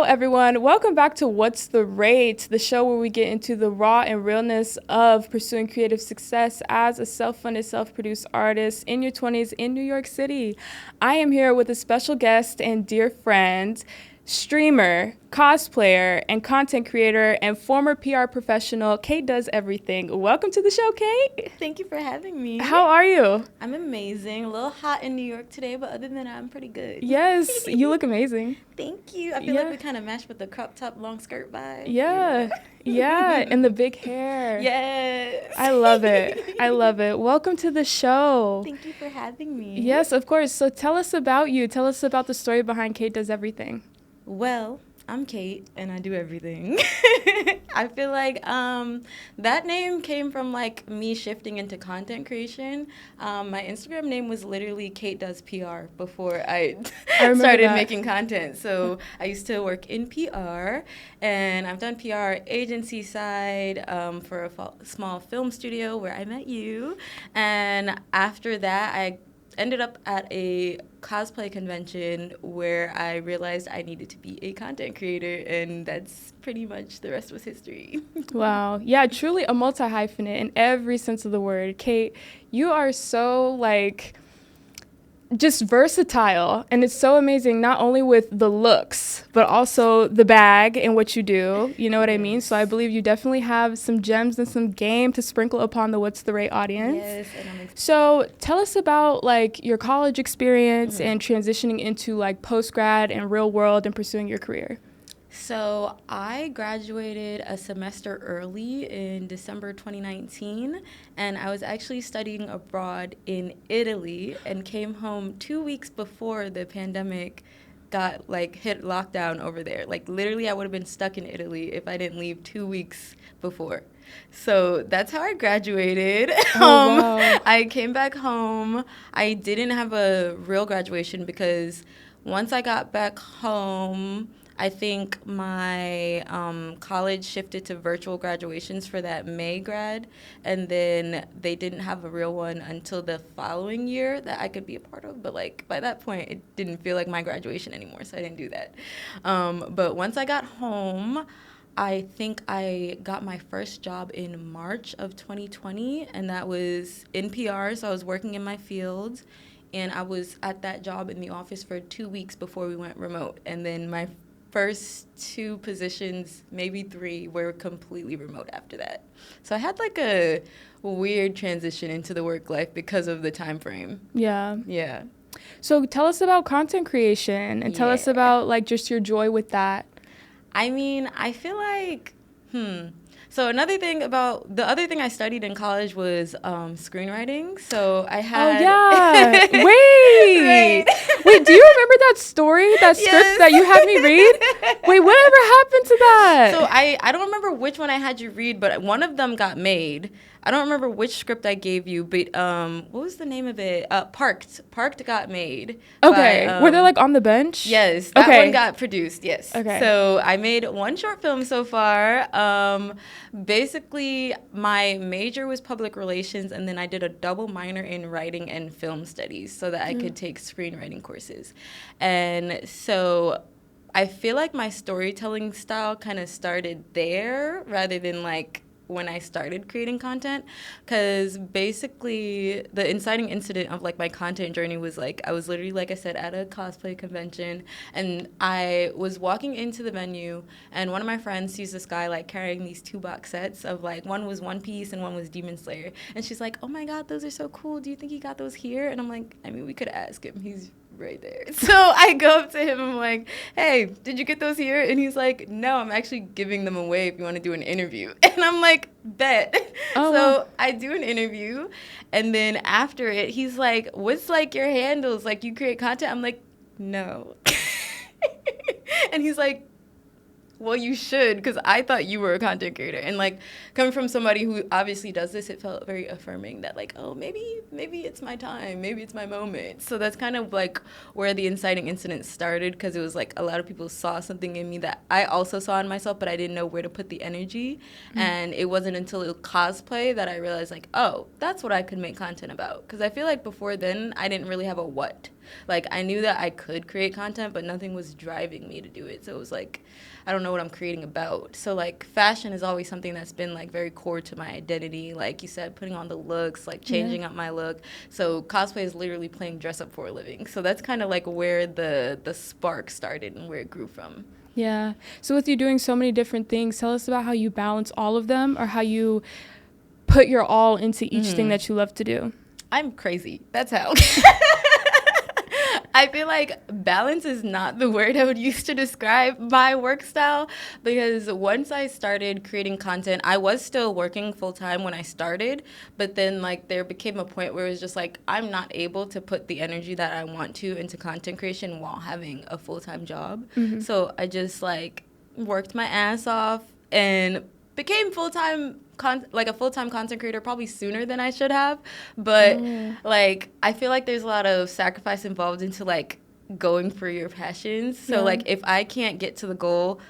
everyone. Welcome back to What's the Rate, the show where we get into the raw and realness of pursuing creative success as a self-funded, self-produced artist in your 20s in New York City. I am here with a special guest and dear friend, streamer, cosplayer, and content creator, and former PR professional, CaitDoesEverything. Welcome to the show, Cait. Thank you for having me. How are you? I'm amazing. A little hot in New York today, but other than that, I'm pretty good. Yes, you look amazing. Thanch you. I feel like we kind of match with the crop top, long skirt vibe. Yeah, yeah, and the big hair. Yes. I love it. I love it. Welcome to the show. Thank you for having me. Yes, of course. So tell us about you. Tell us about the story behind CaitDoesEverything. Well, I'm Cait, and I do everything. I feel like that name came from like me shifting into content creation. My Instagram name was literally CaitDoesPR before I started making content. So I used to work in PR, and I've done PR agency side for a small film studio where I met you. And after that, I ended up at a cosplay convention where I realized I needed to be a content creator, and that's pretty much the rest was history. Wow. Yeah, truly a multi-hyphenate in every sense of the word. Cait, you are so just versatile, and it's so amazing, not only with the looks but also the bag and what you do, you know what I mean? So I believe you definitely have some gems and some game to sprinkle upon the What's the Rate audience. Yes, and I'm excited. So tell us about your college experience and transitioning into post-grad and real world and pursuing your career. So I graduated a semester early in December 2019, and I was actually studying abroad in Italy and came home 2 weeks before the pandemic got hit lockdown over there. Literally I would have been stuck in Italy if I didn't leave 2 weeks before. So that's how I graduated. Wow. I came back home. I didn't have a real graduation because once I got back home, I think my college shifted to virtual graduations for that May grad, and then they didn't have a real one until the following year that I could be a part of. But by that point, it didn't feel like my graduation anymore, so I didn't do that. But once I got home, I think I got my first job in March of 2020, and that was in PR, so I was working in my field. And I was at that job in the office for 2 weeks before we went remote. And then my first 2 positions, maybe 3, were completely remote after that. So I had a weird transition into the work life because of the time frame. Yeah. Yeah. So tell us about content creation and tell us about just your joy with that. I mean, I feel like, So the other thing I studied in college was screenwriting. So I had. Oh, yeah. Wait. Wait, do you remember that story, that script that you had me read? Wait, whatever happened to that? So I don't remember which one I had you read, but one of them got made. I don't remember which script I gave you, but what was the name of it? Parked. Parked got made. Okay. Were they on the bench? Yes. That one got produced, yes. Okay. So I made 1 short film so far. Basically, my major was public relations, and then I did a double minor in writing and film studies so that I could take screenwriting courses. And so I feel like my storytelling style kind of started there rather than when I started creating content, because basically the inciting incident of my content journey was I was literally, like I said, at a cosplay convention, and I was walking into the venue, and one of my friends sees this guy carrying these 2 box sets of one was One Piece and one was Demon Slayer, and she's like, oh my god, those are so cool, do you think he got those here? And I'm like, I mean, we could ask him, he's right there. So I go up to him and I'm like, hey, did you get those here? And he's like, no, I'm actually giving them away if you want to do an interview. And I'm like, bet. Oh, so wow. I do an interview, and then after it, he's like, what's your handles? You create content? I'm like, no. And he's like, well, you should, because I thought you were a content creator. And coming from somebody who obviously does this, it felt very affirming that oh, maybe it's my time, maybe it's my moment. So that's kind of where the inciting incident started, because it was a lot of people saw something in me that I also saw in myself, but I didn't know where to put the energy. And it wasn't until cosplay that I realized oh, that's what I could make content about. Because I feel before then I didn't really have a what. Like, I knew that I could create content, but nothing was driving me to do it. So it was like, I don't know what I'm creating about. So, like, fashion is always something that's been, like, very core to my identity. Like you said, putting on the looks, like, changing up my look. So cosplay is literally playing dress up for a living. So that's kind of, like, where the spark started and where it grew from. Yeah. So with you doing so many different things, tell us about how you balance all of them, or how you put your all into each thing that you love to do. I'm crazy. That's how. I feel like balance is not the word I would use to describe my work style, because once I started creating content, I was still working full time when I started, but then like there became a point where it was just like I'm not able to put the energy that I want to into content creation while having a full time job. So I just like worked my ass off and became full-time like a full-time content creator probably sooner than I should have, but like I feel like there's a lot of sacrifice involved into like going for your passions. So like if I can't get to the goal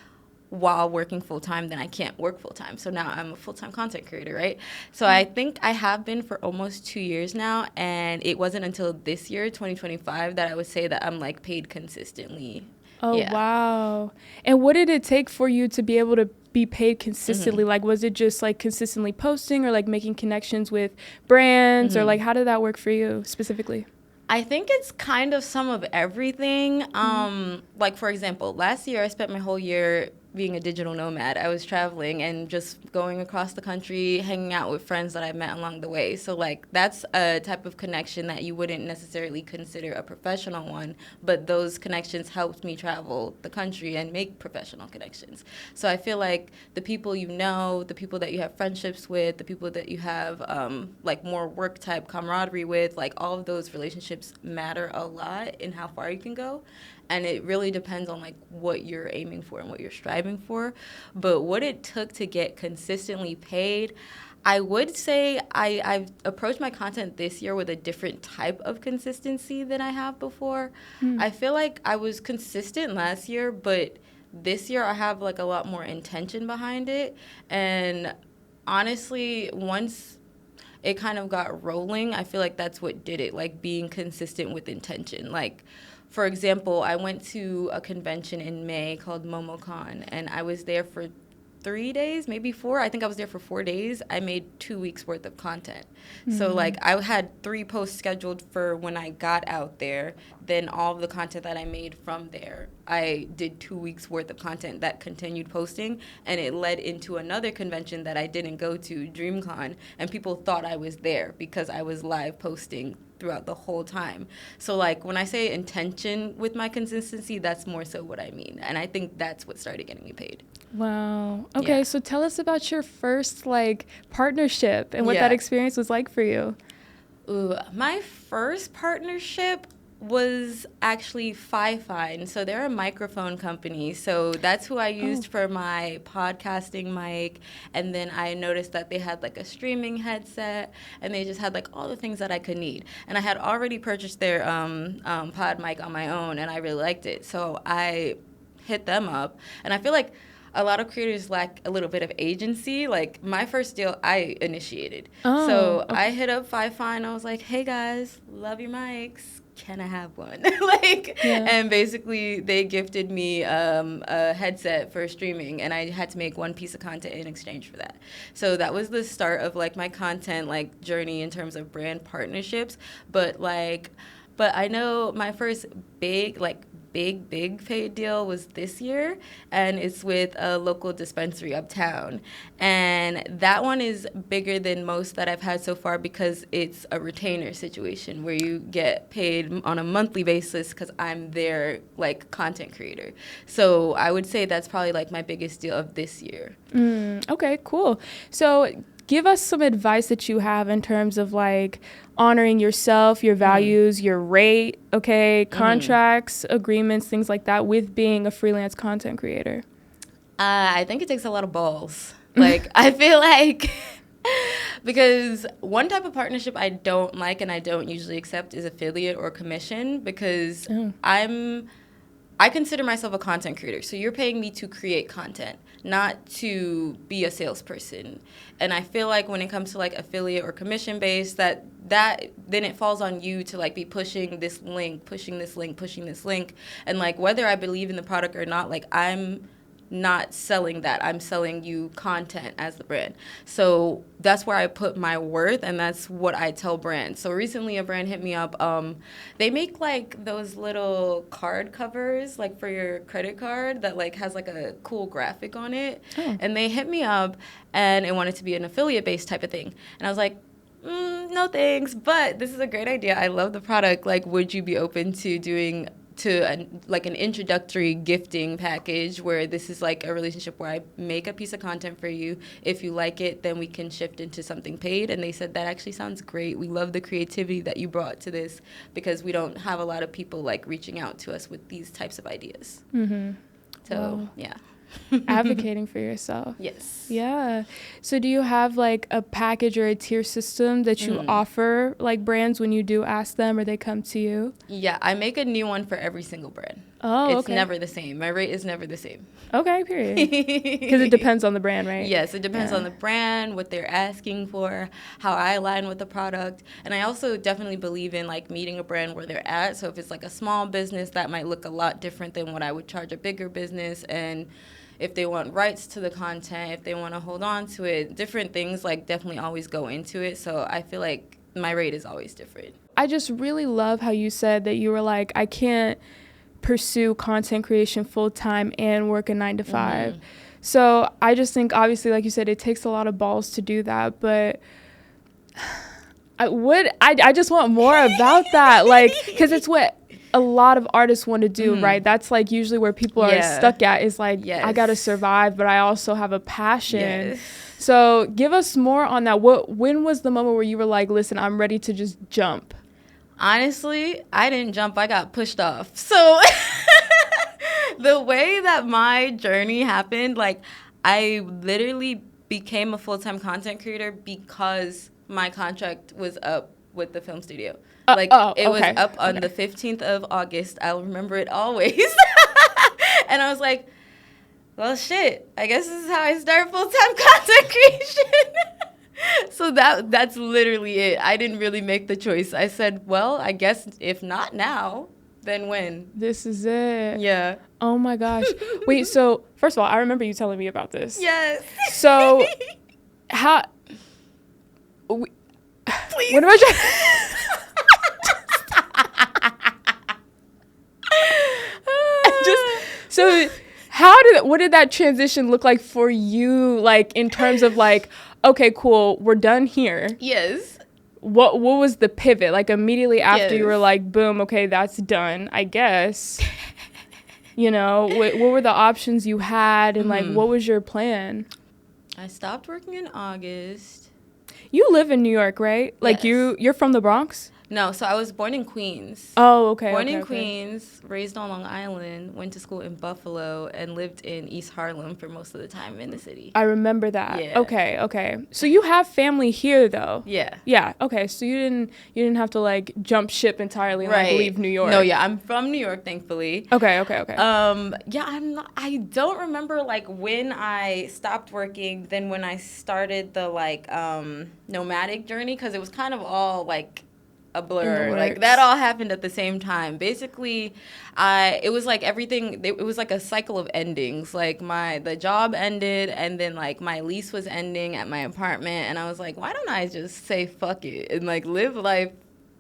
while working full-time, then I can't work full-time. So now I'm a full-time content creator, right? So I think I have been for almost 2 years now, and it wasn't until this year, 2025, that I would say that I'm like paid consistently. Oh, wow. And what did it take for you to be able to be paid consistently? Like, was it just like consistently posting, or like making connections with brands, or like how did that work for you specifically? I think it's kind of some of everything. Like, for example, last year I spent my whole year being a digital nomad. I was traveling and just going across the country, hanging out with friends that I met along the way. So, like, that's a type of connection that you wouldn't necessarily consider a professional one, but those connections helped me travel the country and make professional connections. So I feel like the people you know, the people that you have friendships with, the people that you have, like, more work-type camaraderie with, like, all of those relationships matter a lot in how far you can go. And it really depends on, like, what you're aiming for and what you're striving for. But what it took to get consistently paid, I would say I've approached my content this year with a different type of consistency than I have before. I feel like I was consistent last year, but this year I have, like, a lot more intention behind it. And honestly, once it kind of got rolling, I feel like that's what did it, like, being consistent with intention. Like, for example, I went to a convention in May called MomoCon, and I was there for 3 days, maybe 4. I think I was there for 4 days. I made 2 weeks worth of content. So, like, I had 3 posts scheduled for when I got out there. Then all of the content that I made from there, I did 2 weeks worth of content that continued posting, and it led into another convention that I didn't go to, DreamCon, and people thought I was there because I was live posting throughout the whole time. So, like, when I say intention with my consistency, that's more so what I mean. And I think that's what started getting me paid. Wow. Okay, so tell us about your first, like, partnership and what that experience was like for you. Ooh, my first partnership was actually Fi-Fine. So they're a microphone company. So that's who I used for my podcasting mic. And then I noticed that they had like a streaming headset, and they just had like all the things that I could need. And I had already purchased their pod mic on my own, and I really liked it. So I hit them up. And I feel like a lot of creators lack a little bit of agency. Like, my first deal, I initiated. I hit up Fi-Fine. I was like, hey, guys, love your mics. Can I have one? And basically they gifted me a headset for streaming, and I had to make one piece of content in exchange for that. So that was the start of, like, my content, like, journey in terms of brand partnerships. But I know my first big paid deal was this year, and it's with a local dispensary uptown. And that one is bigger than most that I've had so far because it's a retainer situation where you get paid on a monthly basis because I'm their, like, content creator. So I would say that's probably, like, my biggest deal of this year. Okay, cool. So give us some advice that you have in terms of, like, honoring yourself, your values, your rate, contracts, agreements, things like that with being a freelance content creator. I think it takes a lot of balls. Like, I feel like because one type of partnership I don't like and I don't usually accept is affiliate or commission, because I consider myself a content creator. So you're paying me to create content. not to be a salesperson. And I feel like when it comes to like affiliate or commission based, that then it falls on you to like be pushing this link, and like whether I believe in the product or not, like I'm not selling that. I'm selling you content as the brand. So that's where I put my worth, and that's what I tell brands. So recently a brand hit me up. They make like those little card covers like for your credit card that like has like a cool graphic on it. Oh. And they hit me up and it wanted to be an affiliate based type of thing. And I was like, no thanks, but this is a great idea. I love the product. Like, would you be open to doing like an introductory gifting package where this is like a relationship where I make a piece of content for you. If you like it, then we can shift into something paid. And they said, that actually sounds great. We love the creativity that you brought to this, because we don't have a lot of people like reaching out to us with these types of ideas. Mm-hmm. So, wow. Yeah. Advocating for yourself. Yes. Yeah. So do you have like a package or a tier system that you offer like brands when you do ask them or they come to you? Yeah, I make a new one for every single brand. Oh, it's never the same. My rate is never the same. Okay, period. Because it depends on the brand, right? Yes, it depends on the brand, what they're asking for, how I align with the product. And I also definitely believe in like meeting a brand where they're at. So if it's like a small business, that might look a lot different than what I would charge a bigger business. And if they want rights to the content, if they want to hold on to it, different things like definitely always go into it. So I feel like my rate is always different. I just really love how you said that you were like, I can't pursue content creation full-time and work a 9 to 5. Mm-hmm. So I just think, obviously, like you said, it takes a lot of balls to do that, but I just want more about that, like, because it's what a lot of artists want to do, right? That's like usually where people are stuck at, is like, I gotta survive, but I also have a passion. So give us more on that. When was the moment where you were like, listen, I'm ready to just jump? Honestly, I didn't jump. I got pushed off. So the way that my journey happened, like, I literally became a full-time content creator because my contract was up with the film studio. It was up on the 15th of August. I'll remember it always. And I was like, well, shit, I guess this is how I start full-time content creation. So that's literally it. I didn't really make the choice. I said, well, I guess if not now, then when? This is it. Yeah. Oh my gosh. Wait, so first of all, I remember you telling me about this. Yes. So how... Please. What am I So what did that transition look like for you, like in terms of like, okay, cool, we're done here? Yes. What was the pivot? Like immediately after you were like, boom, okay, that's done, I guess. You know, what were the options you had, and like what was your plan? I stopped working in August. You live in New York, right? Like you're from the Bronx? No, so I was born in Queens. Oh, okay. Born in Queens, raised on Long Island, went to school in Buffalo, and lived in East Harlem for most of the time in the city. I remember that. Yeah. Okay. So you have family here, though. Yeah. Yeah. Okay. So you didn't have to like jump ship entirely and like leave New York. No, yeah, I'm from New York, thankfully. Okay. Yeah, I don't remember like when I stopped working, then when I started the like nomadic journey, because it was kind of all like a blur. Like that all happened at the same time. Basically, it was like everything, it was like a cycle of endings. Like the job ended, and then like my lease was ending at my apartment, and I was like, why don't I just say fuck it and like live life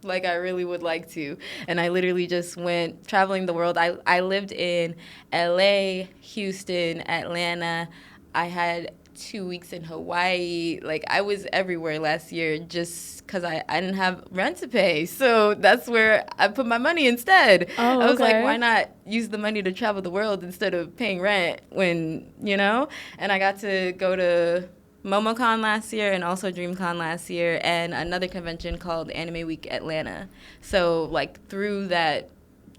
like I really would like to? And I literally just went traveling the world. I lived in LA, Houston, Atlanta. I had 2 weeks in Hawaii. Like I was everywhere last year just because I didn't have rent to pay. So that's where I put my money instead. Oh, I was like, why not use the money to travel the world instead of paying rent when, you know? And I got to go to MomoCon last year and also DreamCon last year, and another convention called Anime Week Atlanta. So like through that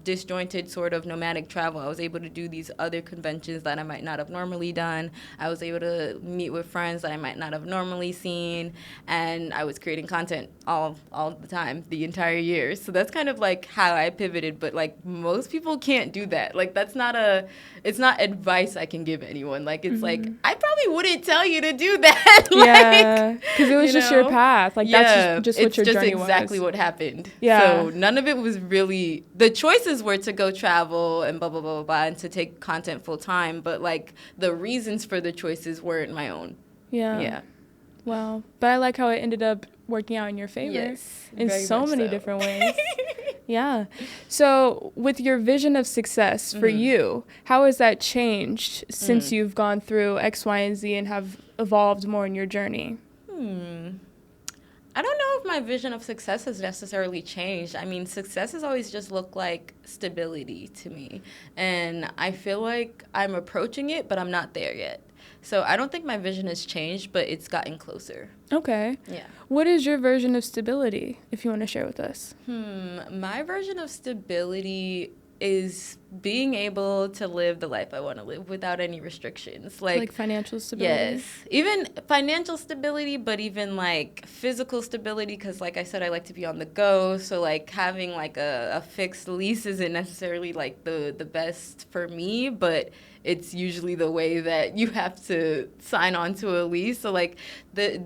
disjointed sort of nomadic travel. I was able to do these other conventions that I might not have normally done. I was able to meet with friends that I might not have normally seen, and I was creating content all the time, the entire year. So that's kind of like how I pivoted, but like most people can't do that. Like it's not advice I can give anyone. Like it's like I probably wouldn't tell you to do that. Yeah, because it was just your path. Like that's just what your journey was. It's just exactly what happened. Yeah. So none of it was really, the choices were to go travel and blah, blah, blah, blah, blah, and to take content full time. But like the reasons for the choices weren't my own. Yeah. Yeah. Wow. But I like how it ended up working out in your favor. Yes. In so many different ways. Yeah. So with your vision of success for you, how has that changed since you've gone through X, Y, and Z and have evolved more in your journey? I don't know if my vision of success has necessarily changed. I mean, success has always just looked like stability to me. And I feel like I'm approaching it, but I'm not there yet. So I don't think my vision has changed, but it's gotten closer. Okay. Yeah. What is your version of stability, if you want to share with us? My version of stability is being able to live the life I want to live without any restrictions. Like financial stability? Yes. Even financial stability, but even like physical stability, because like I said, I like to be on the go. So like having like a fixed lease isn't necessarily like the best for me, but it's usually the way that you have to sign on to a lease. So like the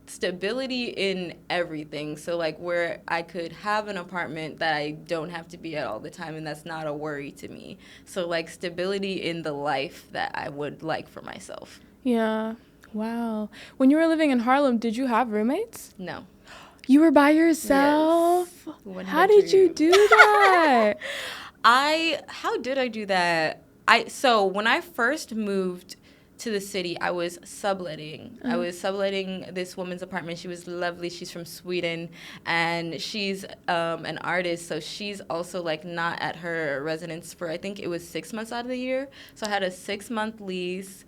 stability in everything. So like where I could have an apartment that I don't have to be at all the time, and that's not a worry to me. So like stability in the life that I would like for myself. Yeah. Wow. When you were living in Harlem, did you have roommates? No. You were by yourself? Yes. How did you do that? How did I do that? So when I first moved to the city, I was subletting. I was subletting this woman's apartment. She was lovely. She's from Sweden, and she's an artist, so she's also like not at her residence for, I think it was 6 months out of the year. So I had a 6-month lease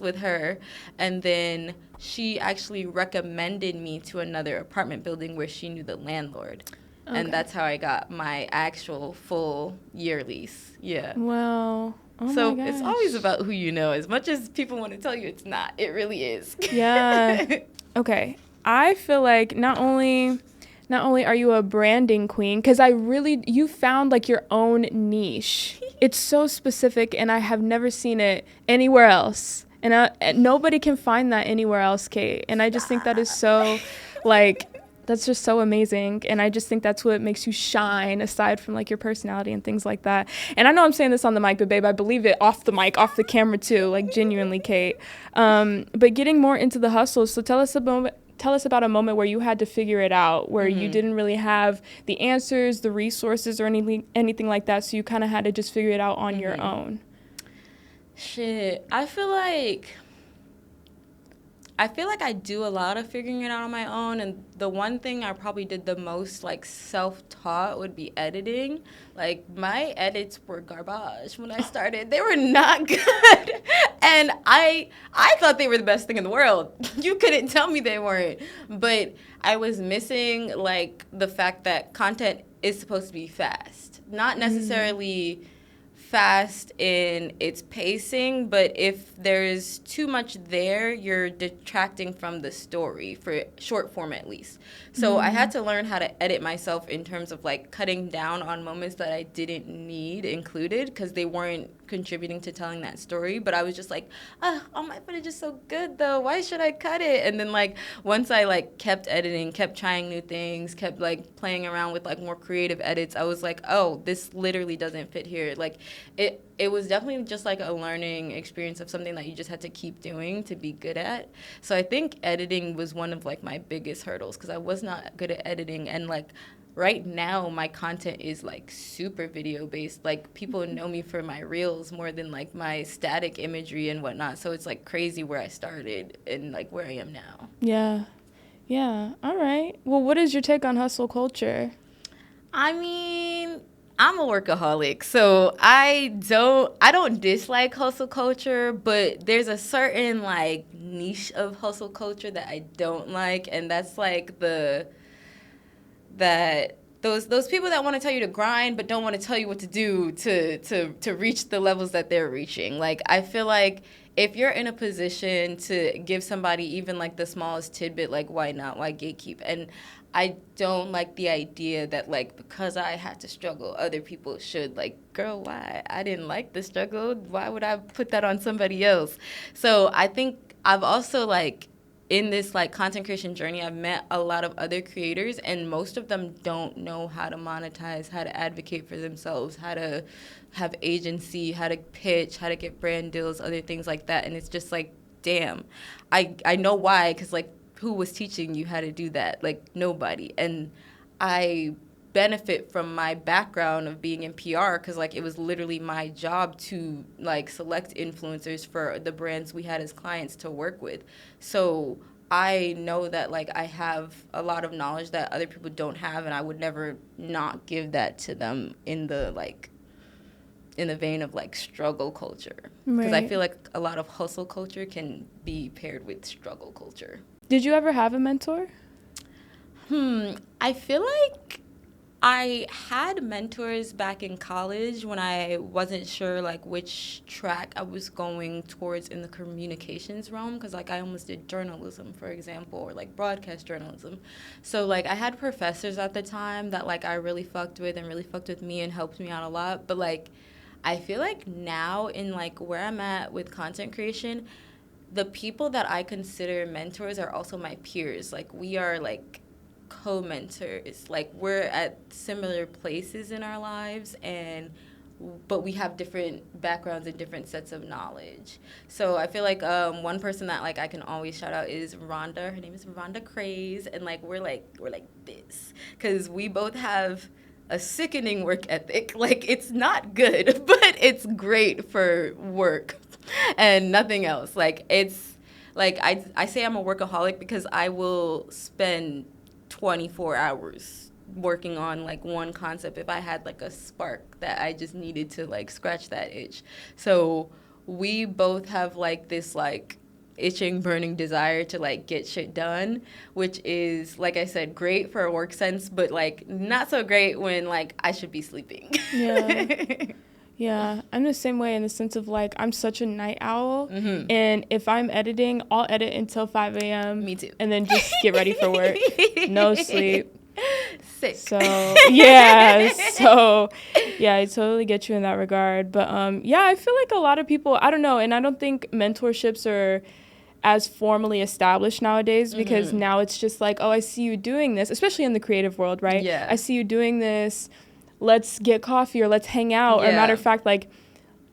with her, and then she actually recommended me to another apartment building where she knew the landlord. Okay. And that's how I got my actual full year lease. Yeah. Wow. Oh so my gosh. It's always about who you know. As much as people want to tell you it's not, it really is. Yeah. Okay. I feel like not only are you a branding queen, because you found like your own niche. It's so specific, and I have never seen it anywhere else. And nobody can find that anywhere else, Kate. And I just think that is so, like, that's just so amazing. And I just think that's what makes you shine, aside from like your personality and things like that. And I know I'm saying this on the mic, but babe, I believe it off the mic, off the camera too, like genuinely, Kate. But getting more into the hustle. So tell us about a moment where you had to figure it out, where you didn't really have the answers, the resources, or anything like that. So you kind of had to just figure it out on your own. Shit. I feel like I do a lot of figuring it out on my own, and the one thing I probably did the most, like, self-taught would be editing. Like, my edits were garbage when I started. They were not good, and I thought they were the best thing in the world. You couldn't tell me they weren't, but I was missing, like, the fact that content is supposed to be fast, not necessarily fast in its pacing, but if there's too much there, you're detracting from the story, for short form at least. So I had to learn how to edit myself in terms of like cutting down on moments that I didn't need included because they weren't contributing to telling that story. But I was just like, oh, my footage is so good though, why should I cut it? And then like once I like kept editing, kept trying new things, kept like playing around with like more creative edits, I was like, oh, this literally doesn't fit here. Like it was definitely just like a learning experience of something that you just had to keep doing to be good at. So I think editing was one of like my biggest hurdles because I was not good at editing. And like right now my content is like super video based. Like people know me for my reels more than like my static imagery and whatnot. So it's like crazy where I started and like where I am now. Yeah. All right. Well, what is your take on hustle culture? I mean, I'm a workaholic, so I don't dislike hustle culture, but there's a certain like niche of hustle culture that I don't like, and that's like that those people that want to tell you to grind but don't want to tell you what to do to reach the levels that they're reaching. Like, I feel like if you're in a position to give somebody even like the smallest tidbit, like, why not? Why gatekeep? And I don't like the idea that, like, because I had to struggle, other people should. Like, girl, why? I didn't like the struggle. Why would I put that on somebody else? So I think I've also, like, in this, like, content creation journey, I've met a lot of other creators, and most of them don't know how to monetize, how to advocate for themselves, how to have agency, how to pitch, how to get brand deals, other things like that. And it's just like, damn, I know why, because, like, who was teaching you how to do that? Like, nobody. And I benefit from my background of being in PR, because, like, it was literally my job to, like, select influencers for the brands we had as clients to work with. So I know that, like, I have a lot of knowledge that other people don't have, and I would never not give that to them in the, like, in the vein of, like, struggle culture. Because I feel like a lot of hustle culture can be paired with struggle culture. Did you ever have a mentor? I feel like I had mentors back in college when I wasn't sure, like, which track I was going towards in the communications realm, because, like, I almost did journalism, for example, or, like, broadcast journalism. So, like, I had professors at the time that, like, I really fucked with and really fucked with me and helped me out a lot. But, like, I feel like now in, like, where I'm at with content creation, the people that I consider mentors are also my peers. Like, we are, like, co-mentors. Like, we're at similar places in our lives, but we have different backgrounds and different sets of knowledge. So I feel like one person that, like, I can always shout out is Rhonda. Her name is Rhonda Craze, and, like, we're like this, because we both have a sickening work ethic. Like, it's not good, but it's great for work and nothing else. Like, it's like, I say I'm a workaholic because I will spend 24 hours working on, like, one concept if I had, like, a spark that I just needed to, like, scratch that itch. So we both have, like, this, like, itching, burning desire to, like, get shit done, which is, like I said, great for a work sense, but, like, not so great when, like, I should be sleeping. Yeah. Yeah, I'm the same way in the sense of, like, I'm such a night owl, and if I'm editing, I'll edit until 5 a.m. Me too. And then just get ready for work. No sleep. Sick. So, yeah. So, yeah, I totally get you in that regard. But, yeah, I feel like a lot of people, I don't know, and I don't think mentorships are as formally established nowadays, because now it's just like, oh, I see you doing this, especially in the creative world, right? Yeah. I see you doing this. Let's get coffee or let's hang out. Yeah. Or matter of fact, like,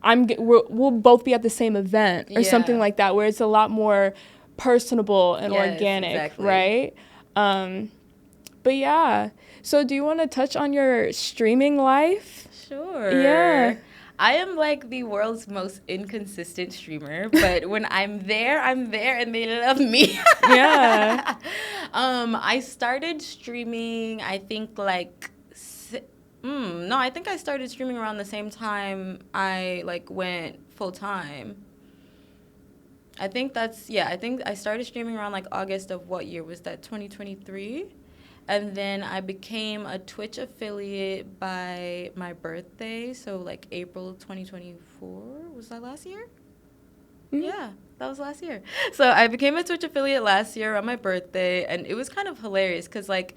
we'll both be at the same event or something like that, where it's a lot more personable and organic, exactly. right? But yeah. So do you want to touch on your streaming life? Sure. Yeah. I am, like, the world's most inconsistent streamer, but when I'm there, and they love me. Yeah. I started streaming, I think, like, I think I started streaming around the same time I, like, went full time. I think I started streaming around, like, August of what year was that? 2023. And then I became a Twitch affiliate by my birthday, so, like, April 2024. Was that last year? Mm-hmm. Yeah, that was last year. So I became a Twitch affiliate last year on my birthday, and it was kind of hilarious because, like,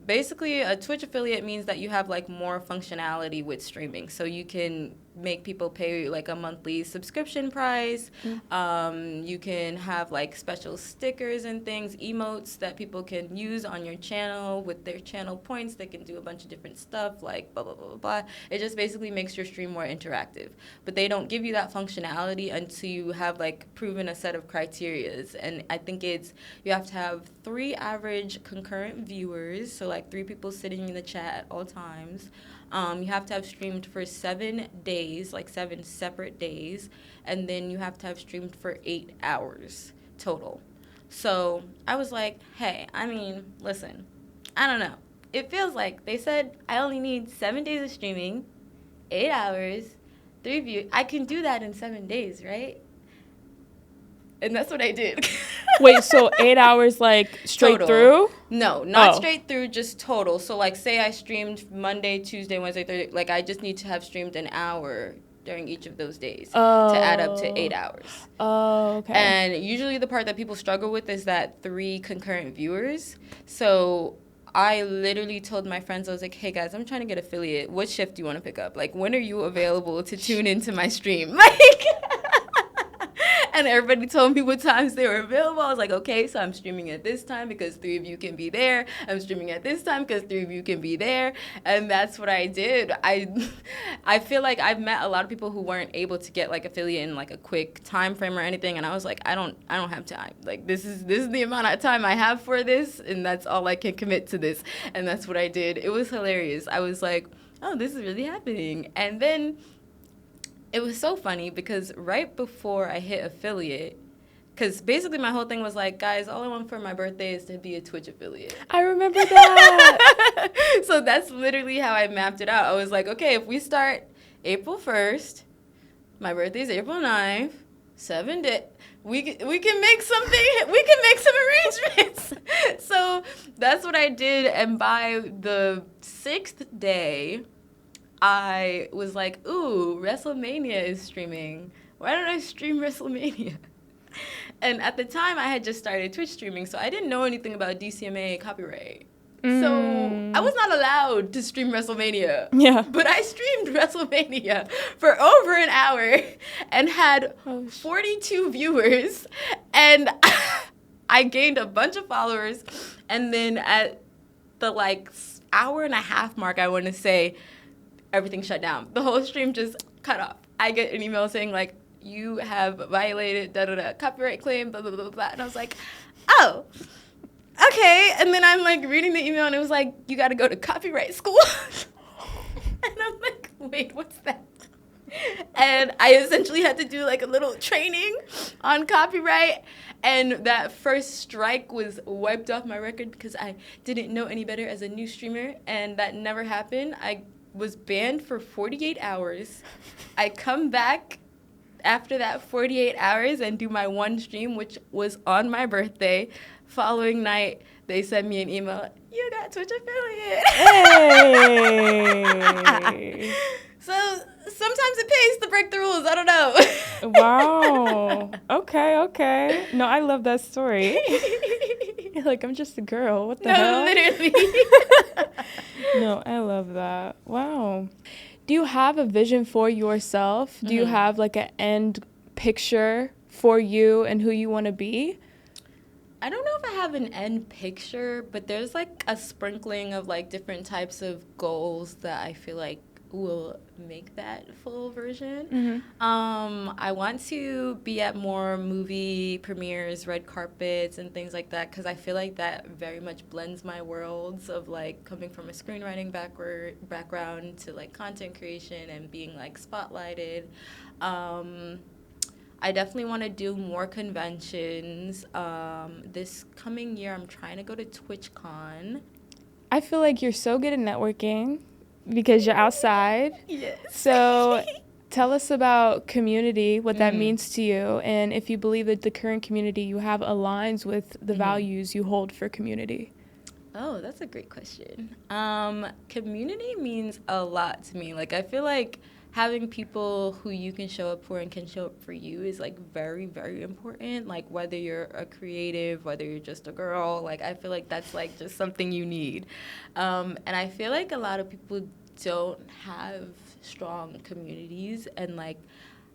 basically a Twitch affiliate means that you have, like, more functionality with streaming. So you can make people pay, like, a monthly subscription price. You can have, like, special stickers and things, emotes that people can use on your channel with their channel points. They can do a bunch of different stuff, like, blah, blah, blah, blah. It just basically makes your stream more interactive. But they don't give you that functionality until you have, like, proven a set of criterias. And I think you have to have 3 average concurrent viewers, so, like, 3 people sitting in the chat at all times. You have to have streamed for 7 days, like 7 separate days, and then you have to have streamed for 8 hours total. So I was like, hey, I mean, listen, I don't know. It feels like they said I only need 7 days of streaming, 8 hours, 3 views. I can do that in 7 days, right? And that's what I did. Wait, so 8 hours like straight Total. through? No, not Oh. straight through, just total. So like say I streamed Monday, Tuesday, Wednesday, Thursday, like I just need to have streamed an hour during each of those days to add up to 8 hours. Oh, okay. And usually the part that people struggle with is that 3 concurrent viewers. So I literally told my friends, I was like, hey guys, I'm trying to get affiliate. What shift do you want to pick up? Like, when are you available to tune into my stream? Like, and everybody told me what times they were available. I was like, okay, so I'm streaming at this time because 3 of you can be there. I'm streaming at this time because 3 of you can be there. And that's what I did. I feel like I've met a lot of people who weren't able to get like affiliate in like a quick time frame or anything. And I was like, I don't have time. Like this is the amount of time I have for this, and that's all I can commit to this. And that's what I did. It was hilarious. I was like, oh, this is really happening. And then it was so funny because right before I hit affiliate, because basically my whole thing was like, guys, all I want for my birthday is to be a Twitch affiliate. I remember that. So that's literally how I mapped it out. I was like, okay, if we start April 1st, my birthday is April 9th, 7 days, we can make something, we can make some arrangements. So that's what I did. And by the 6th day, I was like, ooh, WrestleMania is streaming. Why don't I stream WrestleMania? And at the time, I had just started Twitch streaming, so I didn't know anything about DCMA copyright. So I was not allowed to stream WrestleMania. Yeah. But I streamed WrestleMania for over an hour and had 42 viewers. And I gained a bunch of followers. And then at the like hour and a half mark, I want to say, everything shut down. The whole stream just cut off. I get an email saying like, you have violated copyright claim, blah, blah, blah, blah. And I was like, oh, okay. And then I'm like reading the email and it was like, you got to go to copyright school. And I'm like, wait, what's that? And I essentially had to do like a little training on copyright. And that first strike was wiped off my record because I didn't know any better as a new streamer. And that never happened. I was banned for 48 hours. I come back after that 48 hours and do my one stream, which was on my birthday. Following night, they sent me an email, you got Twitch affiliate. Hey. So sometimes it pays to break the rules. I don't know. Wow. Okay. No, I love that story. Like, I'm just a girl. What the hell? No, literally. No, I love that. Wow. Do you have a vision for yourself? Do you have like an end picture for you and who you want to be? I don't know if I have an end picture, but there's like a sprinkling of like different types of goals that I feel like will make that full version. I want to be at more movie premieres, red carpets, and things like that, because I feel like that very much blends my worlds of like coming from a screenwriting background to like content creation and being like spotlighted. I definitely want to do more conventions. This coming year, I'm trying to go to TwitchCon. I feel like you're so good at networking because you're outside. Yes. So tell us about community, what that means to you, and if you believe that the current community you have aligns with the values you hold for community. Oh, that's a great question. Community means a lot to me. Like, I feel like having people who you can show up for and can show up for you is like very, very important. Like, whether you're a creative, whether you're just a girl, like I feel like that's like just something you need. And I feel like a lot of people don't have strong communities, and like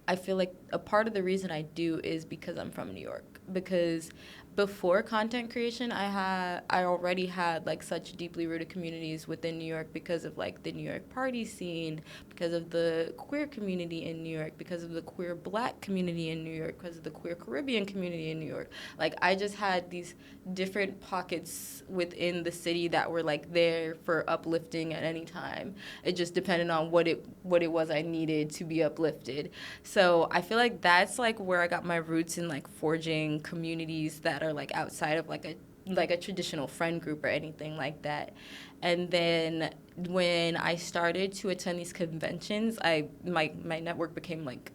I feel like a part of the reason I do is because I'm from New York. Because before content creation, I already had like such deeply rooted communities within New York because of like the New York party scene, because of the queer community in New York, because of the queer Black community in New York, because of the queer Caribbean community in New York. Like, I just had these different pockets within the city that were like there for uplifting at any time. It just depended on what it was I needed to be uplifted. So I feel like that's like where I got my roots in like forging communities that are like outside of like a traditional friend group or anything like that. And then when I started to attend these conventions, my network became like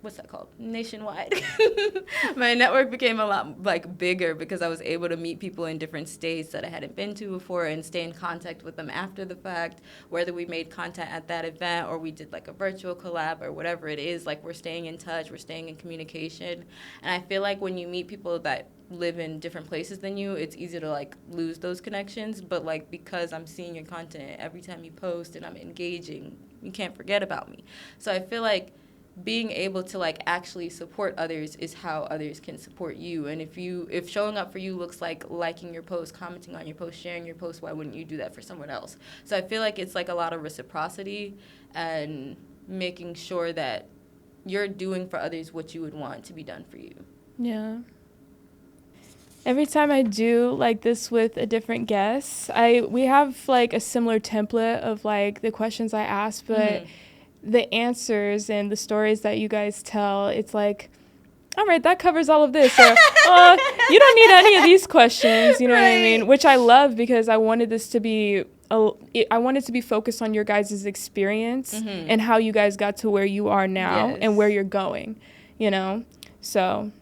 what's that called? Nationwide. My network became a lot like bigger because I was able to meet people in different states that I hadn't been to before and stay in contact with them after the fact, whether we made content at that event or we did like a virtual collab or whatever it is. Like, we're staying in touch, we're staying in communication. And I feel like when you meet people that live in different places than you, it's easy to like lose those connections. But like, because I'm seeing your content every time you post and I'm engaging, you can't forget about me. So I feel like being able to like actually support others is how others can support you. And if showing up for you looks like liking your post, commenting on your post, sharing your post, why wouldn't you do that for someone else? So I feel like it's like a lot of reciprocity and making sure that you're doing for others what you would want to be done for you. Yeah. Every time I do like this with a different guest, we have like a similar template of like the questions I ask, but the answers and the stories that you guys tell, it's like, all right, that covers all of this. Or, you don't need any of these questions, you know what I mean? Which I love because I wanted this to be, I wanted to be focused on your guys' experience and how you guys got to where you are now and where you're going, you know? So,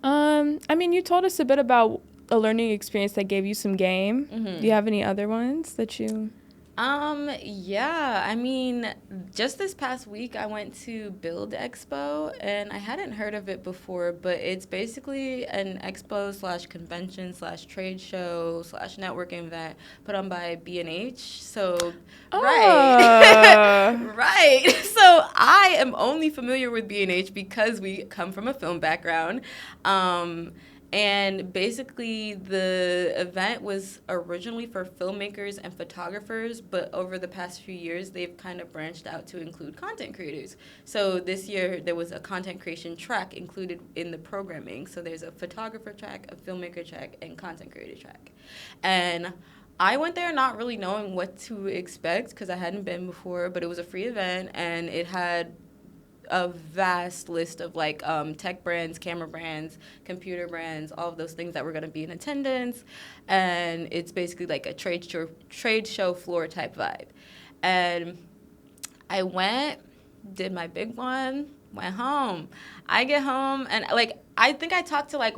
I mean, you told us a bit about a learning experience that gave you some game. Do you have any other ones that you... Yeah, I mean, just this past week I went to Build Expo, and I hadn't heard of it before, but it's basically an expo / convention / trade show / networking event put on by B&H. So, right. Right. So I am only familiar with B&H because we come from a film background. And basically, the event was originally for filmmakers and photographers, but over the past few years, they've kind of branched out to include content creators. So this year, there was a content creation track included in the programming. So there's a photographer track, a filmmaker track, and content creator track. And I went there not really knowing what to expect because I hadn't been before, but it was a free event, and it had a vast list of like tech brands, camera brands, computer brands, all of those things that were going to be in attendance. And it's basically like a trade show floor type vibe. And I went, did my big one, went home. I get home and like I think I talked to like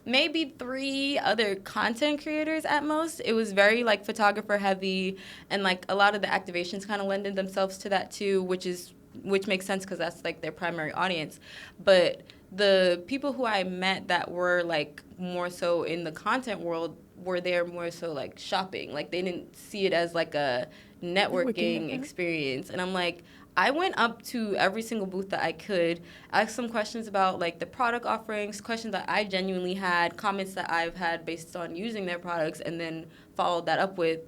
maybe 3 other content creators at most. It was very like photographer heavy, and like a lot of the activations kind of lended themselves to that too, which makes sense because that's like their primary audience. But the people who I met that were like more so in the content world were there more so like shopping. Like they didn't see it as like a networking experience. And I'm like, I went up to every single booth that I could, asked some questions about like the product offerings, questions that I genuinely had, comments that I've had based on using their products, and then followed that up with,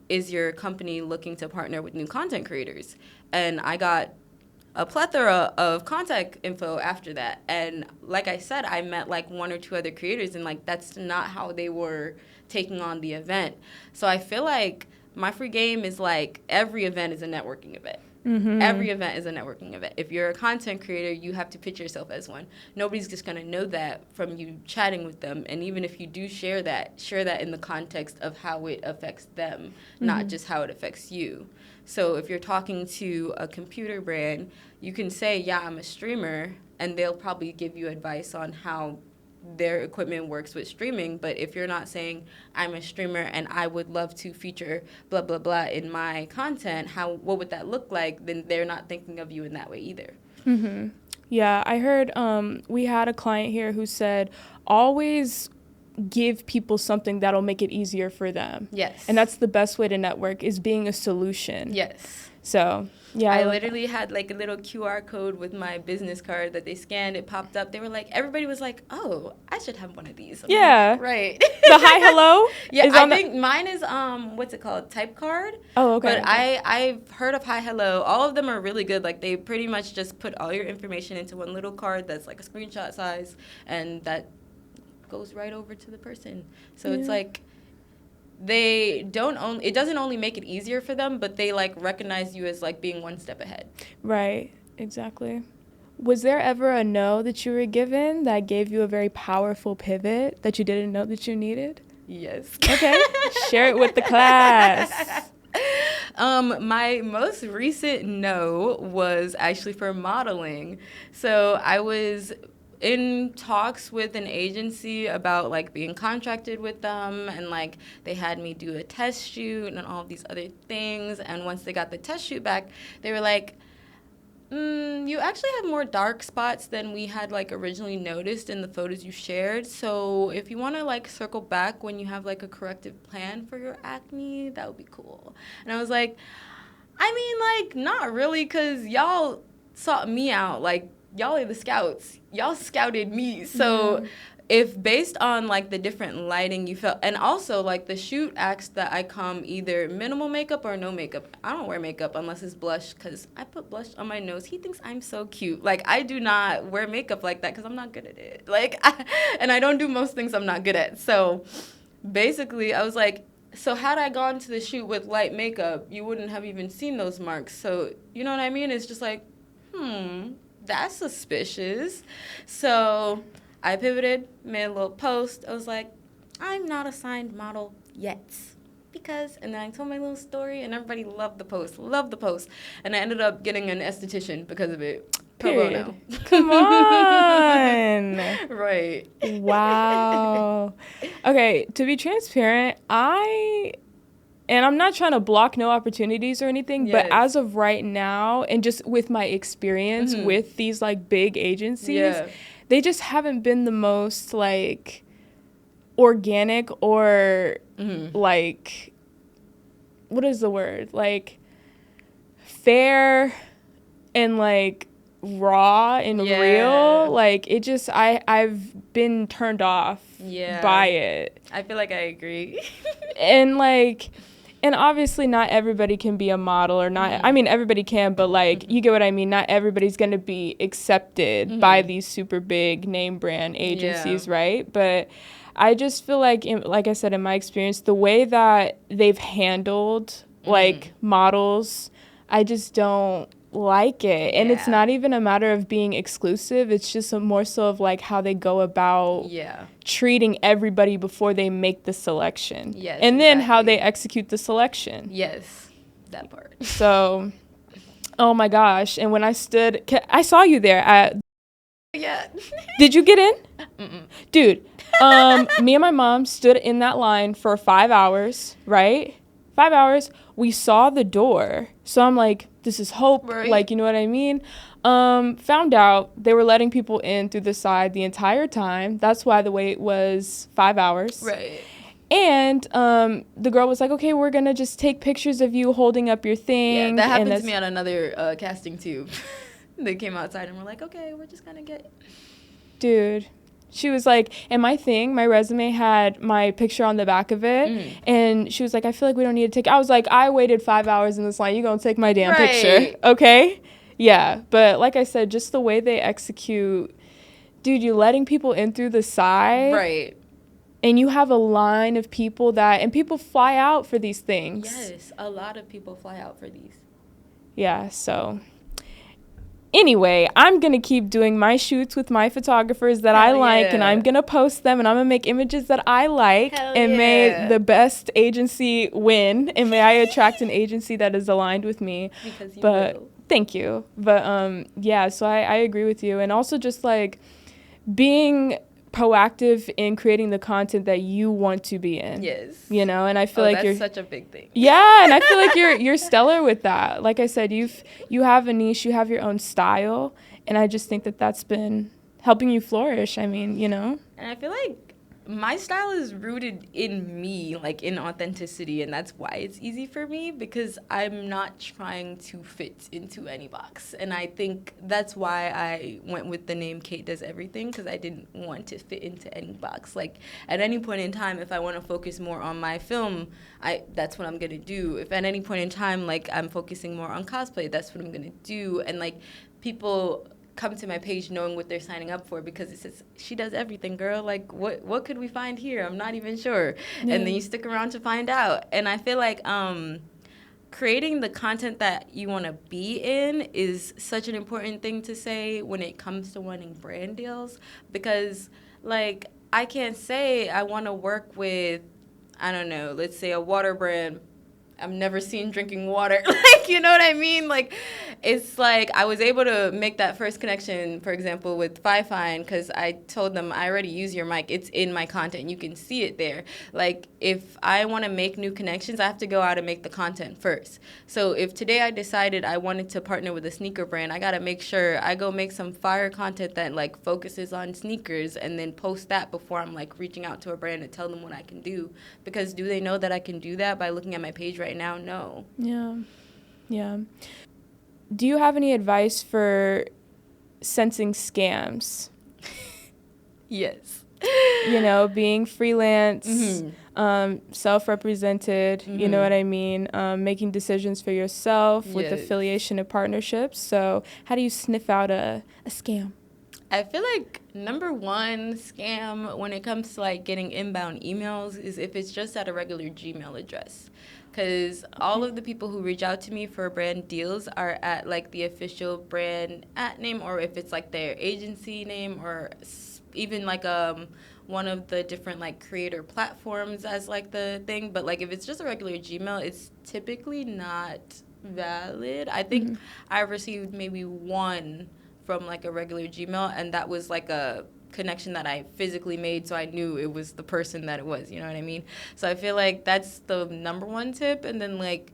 is your company looking to partner with new content creators? And I got a plethora of contact info after that. And like I said, I met like 1 or 2 other creators, and like that's not how they were taking on the event. So I feel like my free game is like every event is a networking event. Every event is a networking event. If you're a content creator, you have to pitch yourself as one. Nobody's just going to know that from you chatting with them. And even if you do share that in the context of how it affects them, not just how it affects you. So if you're talking to a computer brand, you can say, yeah, I'm a streamer, and they'll probably give you advice on how their equipment works with streaming. But if you're not saying, I'm a streamer and I would love to feature blah, blah, blah in my content, what would that look like? Then they're not thinking of you in that way either. Yeah, I heard we had a client here who said, always give people something that'll make it easier for them. Yes. And that's the best way to network, is being a solution. Yes. So, yeah. I literally had like a little QR code with my business card that they scanned. It popped up. They were like, everybody was like, oh, I should have one of these. I'm like, right. The hi, hello? Yeah, I think mine is, what's it called? Type card. Oh, okay. But I've heard of hi, hello. All of them are really good. Like, they pretty much just put all your information into one little card that's like a screenshot size, and that goes right over to the person. So it's like, it doesn't only make it easier for them, but they like recognize you as like being one step ahead. Right, exactly. Was there ever a no that you were given that gave you a very powerful pivot that you didn't know that you needed? Yes. Okay, share it with the class. My most recent no was actually for modeling. So I was in talks with an agency about like being contracted with them, and like they had me do a test shoot and all these other things. And once they got the test shoot back, they were like, you actually have more dark spots than we had like originally noticed in the photos you shared. So if you want to like circle back when you have like a corrective plan for your acne, that would be cool. And I was like, I mean, like, not really, because y'all sought me out. Like, y'all are the scouts. Y'all scouted me. So if based on, like, the different lighting you felt, and also, like, the shoot asked that I come either minimal makeup or no makeup. I don't wear makeup unless it's blush, because I put blush on my nose. He thinks I'm so cute. Like, I do not wear makeup like that because I'm not good at it. Like, and I don't do most things I'm not good at. So basically, I was like, so had I gone to the shoot with light makeup, you wouldn't have even seen those marks. So, you know what I mean? It's just like, that's suspicious. So I pivoted, made a little post. I was like, I'm not a signed model yet. Because, and then I told my little story, and everybody loved the post. And I ended up getting an esthetician because of it. Period. Come on. Right. Wow. Okay, to be transparent, and I'm not trying to block no opportunities or anything, but as of right now, and just with my experience with these like big agencies, they just haven't been the most like organic or like, what is the word? Like fair and like raw and real. Like it just, I've been turned off by it. I feel like I agree. And like, and obviously not everybody can be a model or not. I mean, everybody can, but like, you get what I mean? Not everybody's going to be accepted by these super big name brand agencies, right? But I just feel like, like I said, in my experience, the way that they've handled like models, I just don't like it. And it's not even a matter of being exclusive. It's just more so of like how they go about treating everybody before they make the selection. Yes, and then how they execute the selection. Yes, that part. So, oh my gosh. And when I saw you there at... Yeah. Did you get in? Dude, me and my mom stood in that line for 5 hours, right? 5 hours. We saw the door. So I'm like, this is hope. Right. Like, you know what I mean? Found out they were letting people in through the side the entire time. That's why the wait was 5 hours. Right. And the girl was like, okay, we're going to just take pictures of you holding up your thing. Yeah, that happened to me on another casting too. They came outside and were like, okay, we're just going to get... Dude. She was like, and my resume had my picture on the back of it. And she was like, I feel like we don't need to take... I was like, I waited 5 hours in this line. You going to take my damn picture. Okay? Yeah. But like I said, just the way they execute... Dude, you're letting people in through the side. Right. And you have a line of people that... And people fly out for these things. Yes. A lot of people fly out for these. Yeah, so... Anyway, I'm going to keep doing my shoots with my photographers that I like, and I'm going to post them, and I'm going to make images that I like, may the best agency win, and may I attract an agency that is aligned with me. Because you will. Thank you. But, yeah, so I agree with you. And also just, like, being proactive in creating the content that you want to be in. Yes. You know, and I feel like that's such a big thing. Yeah, and I feel like you're stellar with that. Like I said, you have a niche, you have your own style, and I just think that that's been helping you flourish. I mean, you know. And I feel like my style is rooted in me, like in authenticity, and that's why it's easy for me, because I'm not trying to fit into any box. And I think that's why I went with the name Kate Does Everything, because I didn't want to fit into any box. Like at any point in time, if I want to focus more on my film, that's what I'm gonna do. If at any point in time, like I'm focusing more on cosplay, that's what I'm gonna do. And like people come to my page knowing what they're signing up for, because it says she does everything, girl. Like what could we find here? I'm not even sure. And then you stick around to find out. And I feel like creating the content that you want to be in is such an important thing to say when it comes to wanting brand deals, because like I can't say I want to work with, I don't know, let's say a water brand, I'm never seen drinking water. Like, you know what I mean? Like, it's like I was able to make that first connection, for example, with Fi-Fine, because I told them, I already use your mic. It's in my content. You can see it there. Like, if I want to make new connections, I have to go out and make the content first. So if today I decided I wanted to partner with a sneaker brand, I got to make sure I go make some fire content that, like, focuses on sneakers and then post that before I'm, like, reaching out to a brand to tell them what I can do. Because do they know that I can do that by looking at my page right now? No. Yeah. Do you have any advice for sensing scams? Yes. You know, being freelance, self-represented, you know what I mean? Making decisions for yourself with affiliation and partnerships. So how do you sniff out a scam? I feel like number one scam when it comes to like getting inbound emails is if it's just at a regular Gmail address. Because all of the people who reach out to me for brand deals are at like the official brand at name, or if it's like their agency name, or even like one of the different like creator platforms as like the thing. But like if it's just a regular Gmail, it's typically not valid. I think I received maybe one from like a regular Gmail, and that was like a connection that I physically made, so I knew it was the person that it was, you know what I mean? So I feel like that's the number one tip. And then like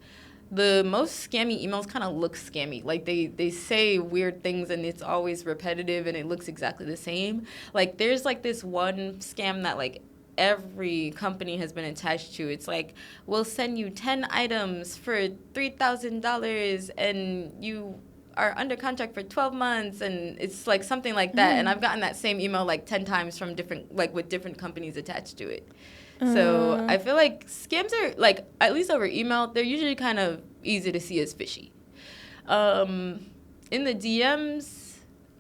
the most scammy emails kind of look scammy. Like they say weird things and it's always repetitive and it looks exactly the same. Like there's like this one scam that like every company has been attached to. It's like, we'll send you 10 items for $3,000 and you are under contract for 12 months, and it's like something like that. And I've gotten that same email like 10 times from different, like with different companies attached to it. So I feel like scams are like, at least over email, they're usually kind of easy to see as fishy. In the DMs,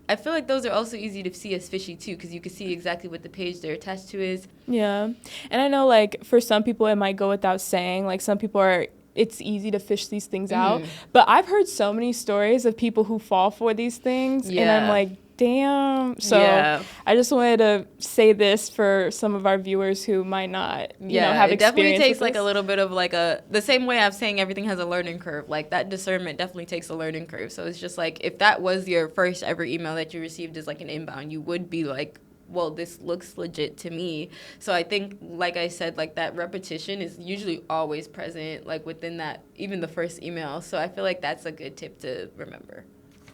I feel like those are also easy to see as fishy too, because you can see exactly what the page they're attached to is. Yeah. And I know like for some people it might go without saying, like some people it's easy to fish these things out. But I've heard so many stories of people who fall for these things. And I'm like, damn. So I just wanted to say this for some of our viewers who might not, you know, have experience. It definitely takes like a little bit of like the same way I'm saying everything has a learning curve. Like that discernment definitely takes a learning curve. So it's just like, if that was your first ever email that you received as like an inbound, you would be like, well, this looks legit to me. So I think, like I said, like that repetition is usually always present, like within that, even the first email. So I feel like that's a good tip to remember.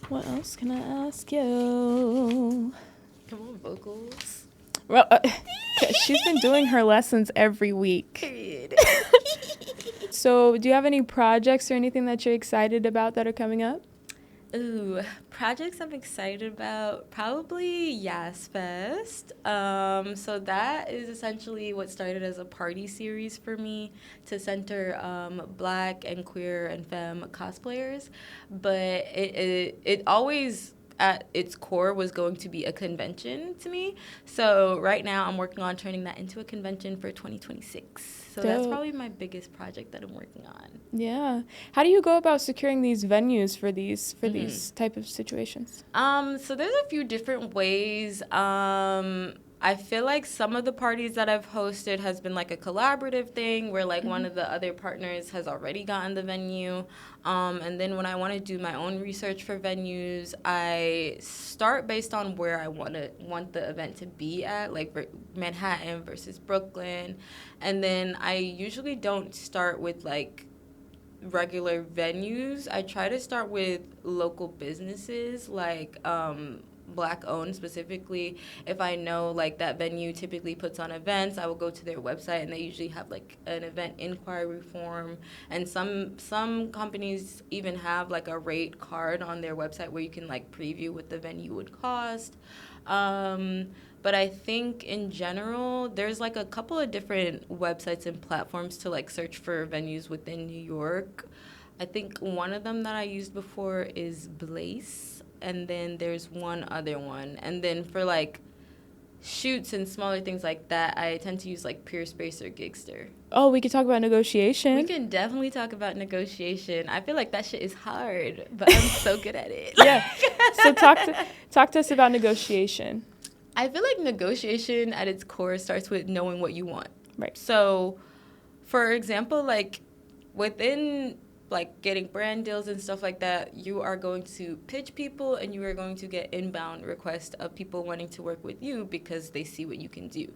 What else can I ask you? Come on, vocals. Well, she's been doing her lessons every week. Period. So do you have any projects or anything that you're excited about that are coming up? Ooh, projects I'm excited about, probably Yas Fest. So that is essentially what started as a party series for me to center Black and queer and femme cosplayers. But it always at its core was going to be a convention to me. So right now I'm working on turning that into a convention for 2026. So that's probably my biggest project that I'm working on. Yeah. How do you go about securing these venues for these type of situations? So there's a few different ways. I feel like some of the parties that I've hosted has been like a collaborative thing where like one of the other partners has already gotten the venue. And then when I want to do my own research for venues, I start based on where I want the event to be at, like Manhattan versus Brooklyn. And then I usually don't start with like regular venues. I try to start with local businesses, like Black owned specifically. If I know like that venue typically puts on events, I will go to their website, and they usually have like an event inquiry form, and some companies even have like a rate card on their website where you can like preview what the venue would cost. But I think in general, there's like a couple of different websites and platforms to like search for venues within New York. I think one of them that I used before is Blaze, and then there's one other one. And then for like shoots and smaller things like that, I tend to use like Peerspace or Gigster. Oh, we could talk about negotiation. We can definitely talk about negotiation. I feel like that shit is hard, but I'm so good at it. Yeah. So talk to us about negotiation. I feel like negotiation at its core starts with knowing what you want. Right. So, for example, like within like getting brand deals and stuff like that, you are going to pitch people and you are going to get inbound requests of people wanting to work with you because they see what you can do.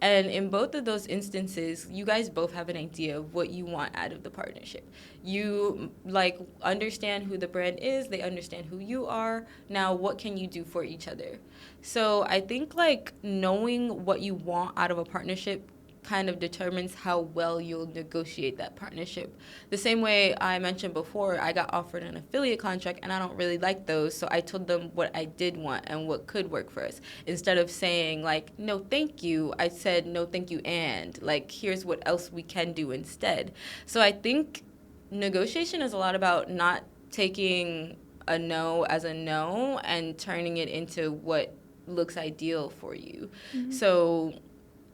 And in both of those instances, you guys both have an idea of what you want out of the partnership. You like understand who the brand is, they understand who you are. Now, what can you do for each other? So I think like knowing what you want out of a partnership kind of determines how well you'll negotiate that partnership. The same way I mentioned before, I got offered an affiliate contract and I don't really like those, so I told them what I did want and what could work for us. Instead of saying like, no thank you, I said no thank you and like here's what else we can do instead. So I think negotiation is a lot about not taking a no as a no and turning it into what looks ideal for you. Mm-hmm. So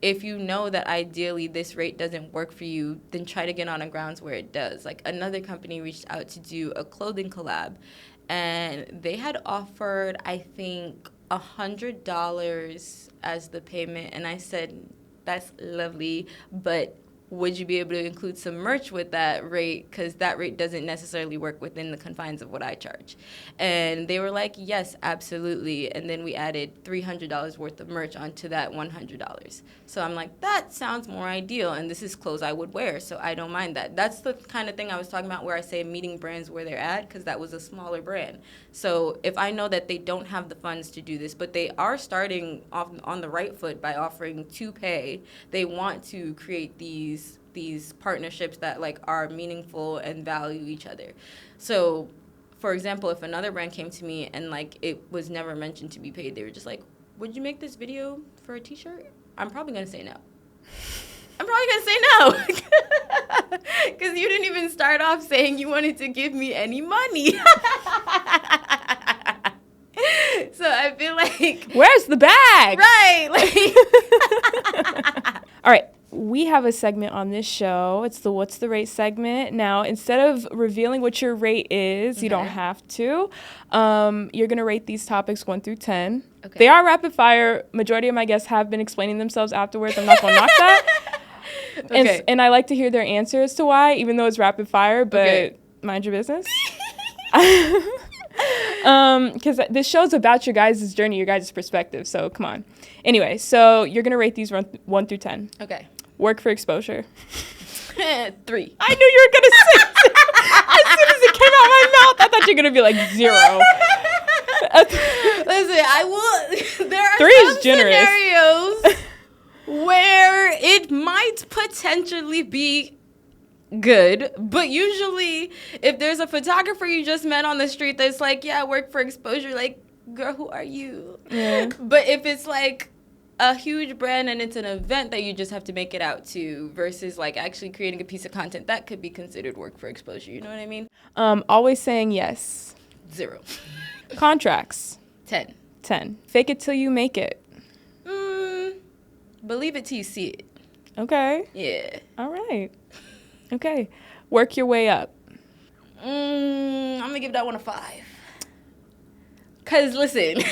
if you know that ideally this rate doesn't work for you, then try to get on a grounds where it does. Like another company reached out to do a clothing collab, and they had offered, I think, $100 as the payment. And I said, that's lovely, but would you be able to include some merch with that rate? Because that rate doesn't necessarily work within the confines of what I charge. And they were like, yes, absolutely. And then we added $300 worth of merch onto that $100. So I'm like, that sounds more ideal. And this is clothes I would wear, so I don't mind that. That's the kind of thing I was talking about where I say meeting brands where they're at, because that was a smaller brand. So if I know that they don't have the funds to do this, but they are starting off on the right foot by offering to pay, they want to create these partnerships that like are meaningful and value each other. So for example, if another brand came to me and like it was never mentioned to be paid, they were just like, would you make this video for a t-shirt? I'm probably gonna say no. Because you didn't even start off saying you wanted to give me any money. So I feel like, where's the bag? Right. All right. We have a segment on this show. It's the What's the Rate segment. Now, instead of revealing what your rate is, okay, you don't have to. You're going to rate these topics 1 through 10. Okay. They are rapid fire. Majority of my guests have been explaining themselves afterwards. I'm not going to knock that. Okay. And I like to hear their answer as to why, even though it's rapid fire, but okay, mind your business. Because this show's about your guys' journey, your guys' perspective, so come on. Anyway, so you're going to rate these 1 through 10. Okay. Work for exposure. 3. I knew you were going to say it. As soon as it came out my mouth, I thought you were going to be like 0. Listen, I will. There are 3 some is generous. scenarios where it might potentially be good, but usually if there's a photographer you just met on the street that's like, yeah, I work for exposure, like, girl, who are you? Yeah. But if it's like a huge brand and it's an event that you just have to make it out to versus like actually creating a piece of content, that could be considered work for exposure. You know what I mean? Always saying yes. 0. Contracts. 10. Fake it till you make it. Believe it till you see it. Okay. Yeah. All right. Okay. Work your way up. I'm going to give that one a 5. Because, listen,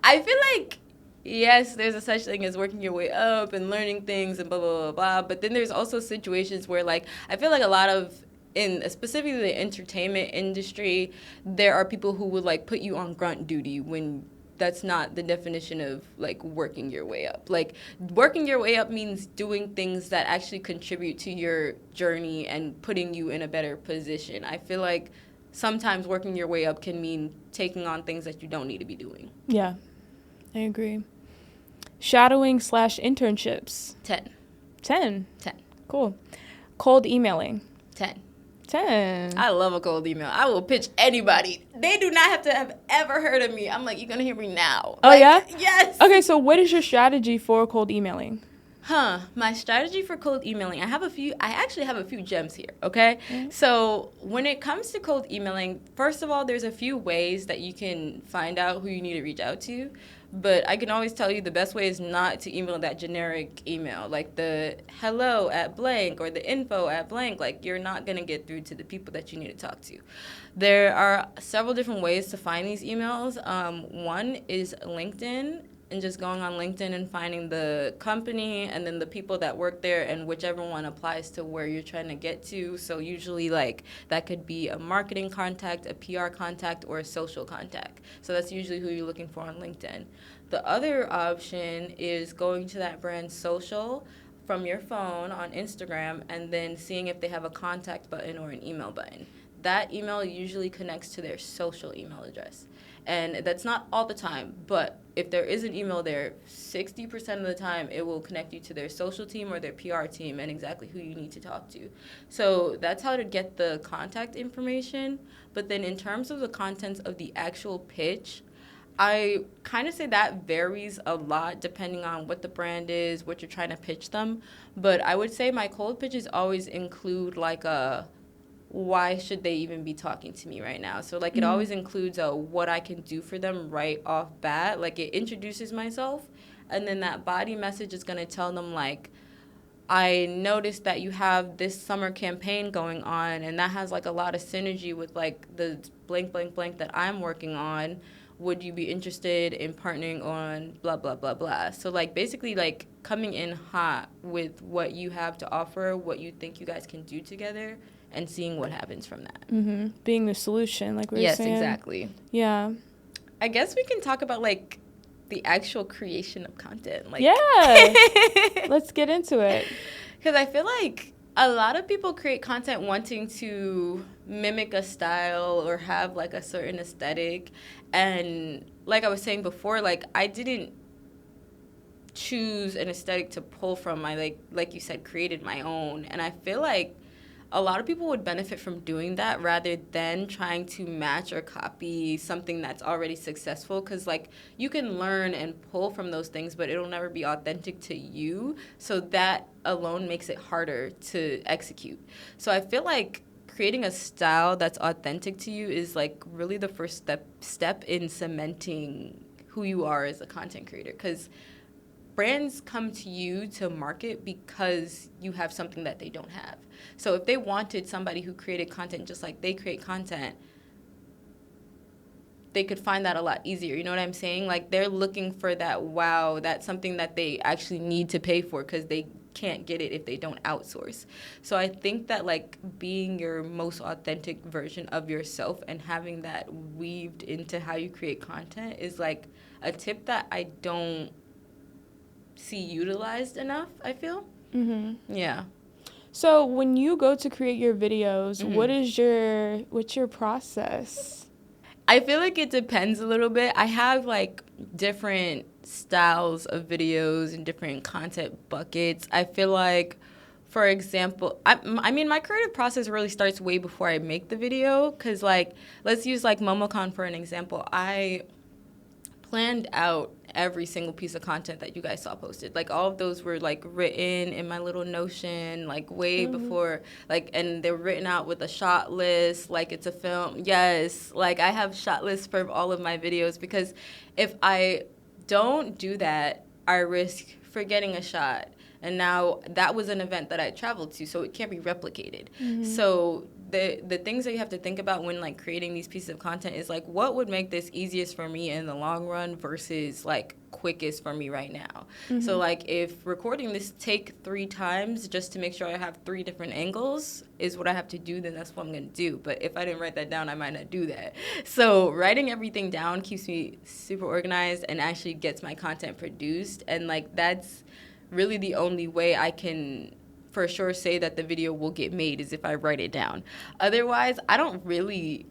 I feel like, yes, there's a such thing as working your way up and learning things and blah, blah, blah, blah. But then there's also situations where, like, I feel like a lot of, in specifically the entertainment industry, there are people who would, like, put you on grunt duty when that's not the definition of, like, working your way up. Like, working your way up means doing things that actually contribute to your journey and putting you in a better position. I feel like sometimes working your way up can mean taking on things that you don't need to be doing. Yeah, I agree. Shadowing/internships. 10. 10? 10. Cool. Cold emailing. 10. 10. I love a cold email. I will pitch anybody. They do not have to have ever heard of me. I'm like, you're going to hear me now. Oh, like, yeah? Yes. Okay, so what is your strategy for cold emailing? My strategy for cold emailing, I actually have a few gems here, okay? Mm-hmm. So when it comes to cold emailing, first of all, there's a few ways that you can find out who you need to reach out to. But I can always tell you the best way is not to email that generic email, like the hello at blank or the info at blank. Like, you're not going to get through to the people that you need to talk to. There are several different ways to find these emails. One is LinkedIn. and just going on LinkedIn and finding the company and then the people that work there and whichever one applies to where you're trying to get to. So usually like that could be a marketing contact, a PR contact, or a social contact. So that's usually who you're looking for on LinkedIn. The other option is going to that brand's social from your phone on Instagram and then seeing if they have a contact button or an email button. That email usually connects to their social email address. And that's not all the time, but if there is an email there, 60% of the time it will connect you to their social team or their PR team and exactly who you need to talk to. So that's how to get the contact information. But then in terms of the contents of the actual pitch, I kind of say that varies a lot depending on what the brand is, what you're trying to pitch them. But I would say my cold pitches always include like a why should they even be talking to me right now? So like it always includes a what I can do for them right off bat. Like it introduces myself, and then that body message is going to tell them like, I noticed that you have this summer campaign going on, and that has like a lot of synergy with like the blank blank blank that I'm working on. Would you be interested in partnering on blah blah blah blah? So like basically like coming in hot with what you have to offer, what you think you guys can do together, and seeing what happens from that. Mm-hmm. Being the solution, like we were Yes, saying. exactly. Yeah. I guess we can talk about like the actual creation of content. Like Yeah. Let's get into it. Because I feel like a lot of people create content wanting to mimic a style or have like a certain aesthetic. And like I was saying before, like I didn't choose an aesthetic to pull from. I like you said, created my own. And I feel like a lot of people would benefit from doing that rather than trying to match or copy something that's already successful, because like you can learn and pull from those things, but it'll never be authentic to you, so that alone makes it harder to execute. So I feel like creating a style that's authentic to you is like really the first step in cementing who you are as a content creator, because brands come to you to market because you have something that they don't have. So if they wanted somebody who created content just like they create content, they could find that a lot easier. You know what I'm saying? Like they're looking for that wow, that's something that they actually need to pay for because they can't get it if they don't outsource. So I think that like being your most authentic version of yourself and having that weaved into how you create content is like a tip that I don't see utilized enough, I feel. Mm-hmm. Yeah. So when you go to create your videos, what's your process? I feel like it depends a little bit. I have like different styles of videos and different content buckets. I feel like, for example, I mean, my creative process really starts way before I make the video. Because, like, let's use like MomoCon for an example. I planned out every single piece of content that you guys saw posted. Like all of those were like written in my little Notion, like way before, like, and they're written out with a shot list, like it's a film. Yes, like I have shot lists for all of my videos, because if I don't do that, I risk forgetting a shot. And now that was an event that I traveled to, so it can't be replicated. So the things that you have to think about when like creating these pieces of content is like, what would make this easiest for me in the long run versus like quickest for me right now. So like if recording this take 3 times just to make sure I have 3 different angles is what I have to do, then that's what I'm gonna do. But if I didn't write that down, I might not do that. So writing everything down keeps me super organized and actually gets my content produced, and like that's really the only way I can for sure say that the video will get made is if I write it down. Otherwise, I don't really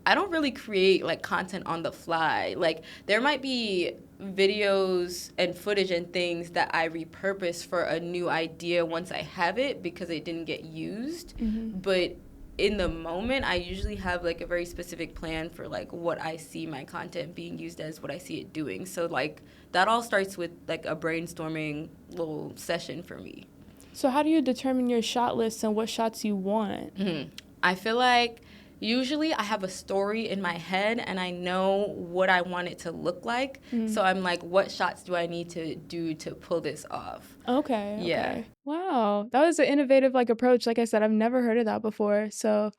create like content on the fly. Like there might be videos and footage and things that I repurpose for a new idea once I have it because it didn't get used. But in the moment, I usually have like a very specific plan for like what I see my content being used as, what I see it doing. So like that all starts with like a brainstorming little session for me. So how do you determine your shot list and what shots you want? I feel like usually I have a story in my head and I know what I want it to look like. So I'm like, what shots do I need to do to pull this off? Okay. Yeah. Wow. That was an innovative like approach. Like I said, I've never heard of that before. So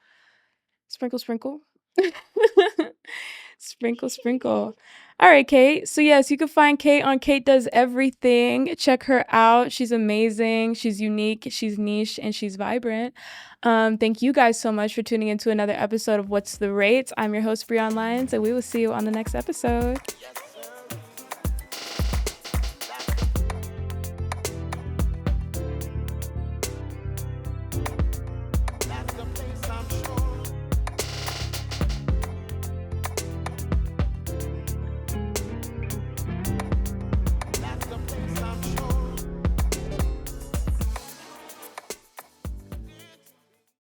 sprinkle, sprinkle. Sprinkle, sprinkle. All right, Kate. So yes, you can find Kate on Kate Does Everything. Check her out. She's amazing. She's unique. She's niche, and she's vibrant. Thank you guys so much for tuning into another episode of What's the Rate. I'm your host, Breon Lyons, and we will see you on the next episode.